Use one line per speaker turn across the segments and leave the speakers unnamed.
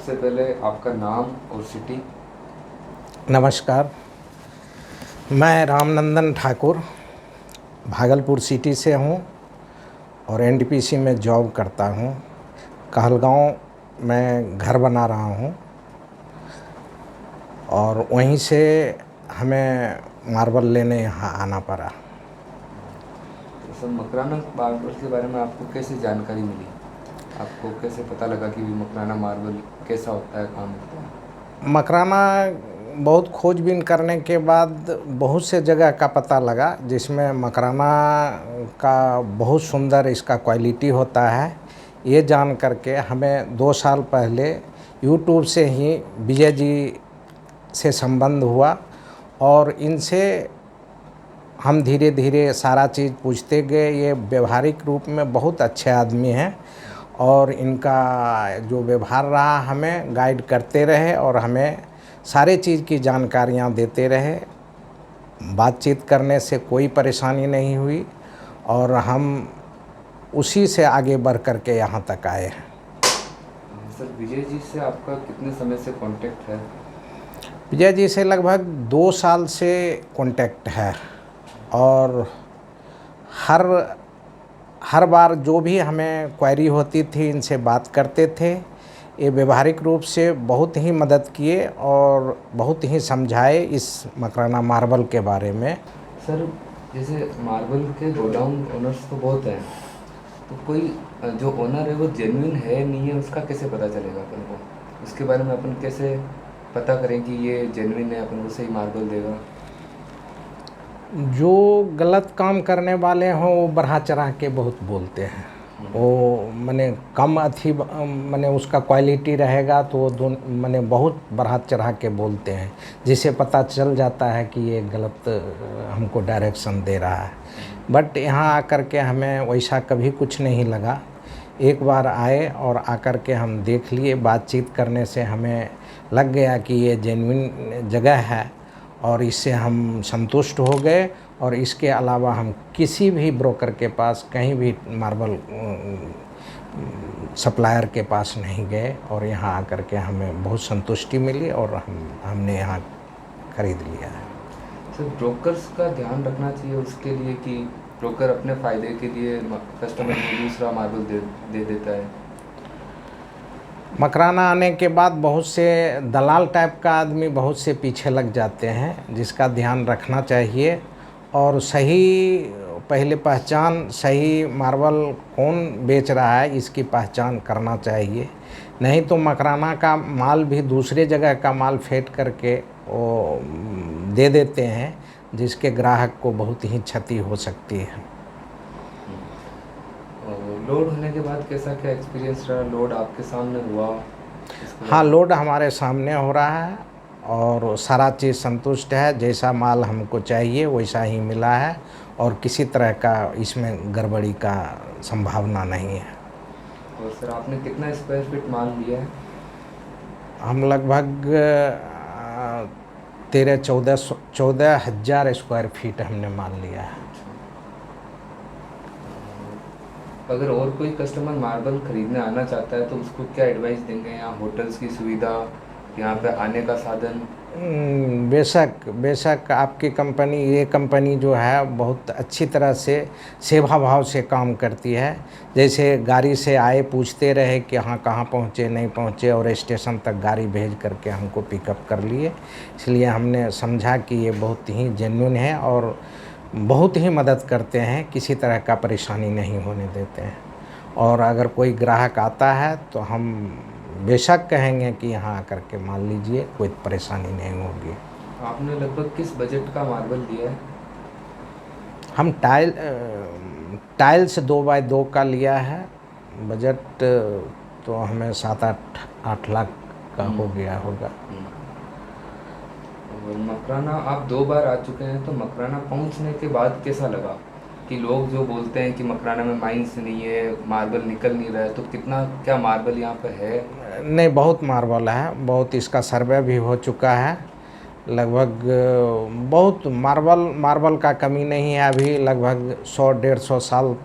सबसे पहले आपका नाम और सिटी।
नमस्कार, मैं रामनंदन ठाकुर भागलपुर सिटी से हूँ और एनटीपीसी में जॉब करता हूँ। कहलगांव में घर बना रहा हूँ और वहीं से हमें मार्बल लेने यहाँ आना पड़ा।
तो सर, मकराना मार्बल के बारे में आपको कैसे जानकारी मिली? आपको कैसे पता लगा कि मकराना मार्बल कैसा होता है, काम करता है?
मकराना बहुत खोजबीन करने के बाद बहुत से जगह का पता लगा, जिसमें मकराना का बहुत सुंदर इसका क्वालिटी होता है। ये जान करके हमें 2 साल पहले यूट्यूब से ही विजय जी से संबंध हुआ और इनसे हम धीरे धीरे सारा चीज़ पूछते गए। ये व्यवहारिक रूप में बहुत अच्छे आदमी हैं और इनका जो व्यवहार रहा हमें गाइड करते रहे और हमें सारे चीज़ की जानकारियाँ देते रहे। बातचीत करने से कोई परेशानी नहीं हुई और हम उसी से आगे बढ़ कर के यहाँ तक आए हैं।
सर, विजय जी से आपका कितने समय से कांटेक्ट है?
विजय जी से लगभग 2 साल से कांटेक्ट है और हर बार जो भी हमें क्वेरी होती थी इनसे बात करते थे। ये व्यवहारिक रूप से बहुत ही मदद किए और बहुत ही समझाए इस मकराना मार्बल के बारे में।
सर, जैसे मार्बल के गोडाउन ओनर्स तो बहुत हैं, तो कोई जो ओनर है वो जेन्युइन है नहीं है, उसका कैसे पता चलेगा अपन को? उसके बारे में अपन कैसे पता करें कि ये जेन्युइन है, अपन को सही मार्बल देगा?
जो गलत काम करने वाले हों वो बढ़ा चढ़ा के बहुत बोलते हैं। वो माने कम अथी माने उसका क्वालिटी रहेगा तो वो माने बहुत बढ़ा चढ़ा के बोलते हैं, जिससे पता चल जाता है कि ये गलत हमको डायरेक्शन दे रहा है। बट यहाँ आकर के हमें वैसा कभी कुछ नहीं लगा। एक बार आए और आकर के हम देख लिए, बातचीत करने से हमें लग गया कि ये जेन्युइन जगह है और इससे हम संतुष्ट हो गए। और इसके अलावा हम किसी भी ब्रोकर के पास कहीं भी मार्बल सप्लायर के पास नहीं गए और यहाँ आकर के हमें बहुत संतुष्टि मिली और हमने यहाँ खरीद लिया है।
सर, ब्रोकर्स का ध्यान रखना चाहिए उसके लिए कि ब्रोकर अपने फ़ायदे के लिए कस्टमर को दूसरा मार्बल दे देता है।
मकराना आने के बाद बहुत से दलाल टाइप का आदमी बहुत से पीछे लग जाते हैं, जिसका ध्यान रखना चाहिए और सही पहले पहचान, सही मार्बल कौन बेच रहा है इसकी पहचान करना चाहिए। नहीं तो मकराना का माल भी दूसरे जगह का माल फेंट करके वो दे देते हैं, जिसके ग्राहक को बहुत ही क्षति हो सकती है।
लोड होने के बाद कैसा क्या एक्सपीरियंस रहा? लोड आपके सामने हुआ?
हाँ, लोड हमारे सामने हो रहा है और सारा चीज़ संतुष्ट है। जैसा माल हमको चाहिए वैसा ही मिला है और किसी तरह का इसमें गड़बड़ी का संभावना नहीं है।
और सर, आपने कितना स्क्वायर फीट माल लिया है?
हम लगभग 14,000 स्क्वायर फीट हमने माल लिया है।
अगर और कोई कस्टमर मार्बल ख़रीदने आना चाहता है तो उसको क्या एडवाइस देंगे? यहाँ होटल्स की सुविधा, यहाँ पे आने का साधन?
बेशक आपकी कंपनी, ये कंपनी जो है बहुत अच्छी तरह से सेवा भाव से काम करती है। जैसे गाड़ी से आए, पूछते रहे कि हाँ कहाँ पहुँचे, नहीं पहुँचे और स्टेशन तक गाड़ी भेज करके हमको पिकअप कर लिए। इसलिए हमने समझा कि ये बहुत ही जेन्युइन है और बहुत ही मदद करते हैं, किसी तरह का परेशानी नहीं होने देते हैं। और अगर कोई ग्राहक आता है तो हम बेशक कहेंगे कि यहाँ आकर के मान लीजिए, कोई परेशानी नहीं होगी।
आपने लगभग किस बजट का मार्बल लिया है?
हम टाइल्स 2x2 का लिया है। बजट तो हमें 7-8 लाख का हो गया होगा।
और मकराना आप 2 बार आ चुके हैं, तो मकराना पहुंचने के बाद कैसा लगा? कि लोग जो बोलते हैं कि मकराना में माइंस नहीं है, मार्बल निकल नहीं रहा है, तो कितना क्या मार्बल यहाँ पे है?
नहीं, बहुत मार्बल है, बहुत इसका सर्वे भी हो चुका है। लगभग बहुत मार्बल का कमी नहीं है। अभी लगभग 100-150 साल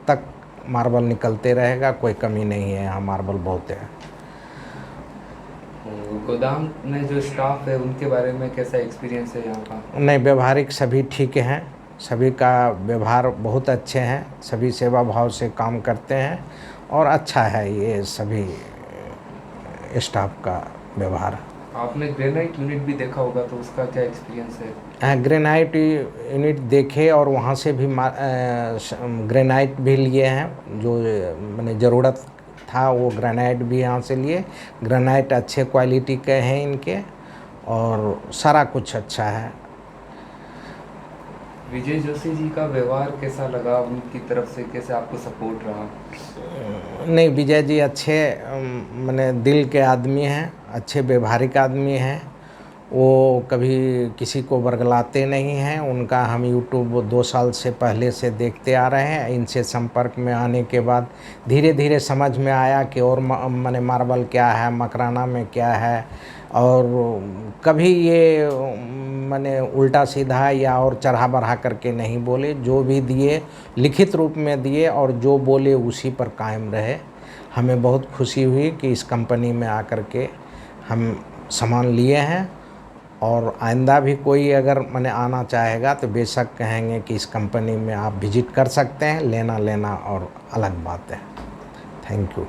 तक मार्बल निकलते रहेगा, कोई कमी नहीं है। यहाँ मार्बल बहुत है।
गोदाम में जो स्टाफ है उनके बारे में कैसा एक्सपीरियंस है यहाँ का?
नहीं, व्यवहारिक सभी ठीक हैं, सभी का व्यवहार बहुत अच्छे हैं, सभी सेवा भाव से काम करते हैं और अच्छा है ये सभी स्टाफ का व्यवहार।
आपने ग्रेनाइट यूनिट भी देखा होगा, तो उसका क्या एक्सपीरियंस है?
ग्रेनाइट यूनिट देखे और वहाँ से भी ग्रेनाइट भी लिए हैं, जो मैंने ज़रूरत था वो ग्रेनाइट भी यहाँ से लिए। ग्रेनाइट अच्छे क्वालिटी के हैं इनके और सारा कुछ अच्छा है।
विजय जोशी जी का व्यवहार कैसा लगा, उनकी तरफ से कैसे आपको सपोर्ट रहा?
नहीं, विजय जी अच्छे मैंने दिल के आदमी हैं, अच्छे व्यवहारिक आदमी हैं। वो कभी किसी को बरगलाते नहीं हैं। उनका हम यूट्यूब 2 साल से पहले से देखते आ रहे हैं। इनसे संपर्क में आने के बाद धीरे धीरे समझ में आया कि और माने मार्बल क्या है, मकराना में क्या है, और कभी ये माने उल्टा सीधा या और चढ़ा बढ़ा करके नहीं बोले। जो भी दिए लिखित रूप में दिए और जो बोले उसी पर कायम रहे। हमें बहुत खुशी हुई कि इस कंपनी में आकर के हम सामान लिए हैं और आइंदा भी कोई अगर मैंने आना चाहेगा तो बेशक कहेंगे कि इस कंपनी में आप विजिट कर सकते हैं। लेना और अलग बात है। Thank you.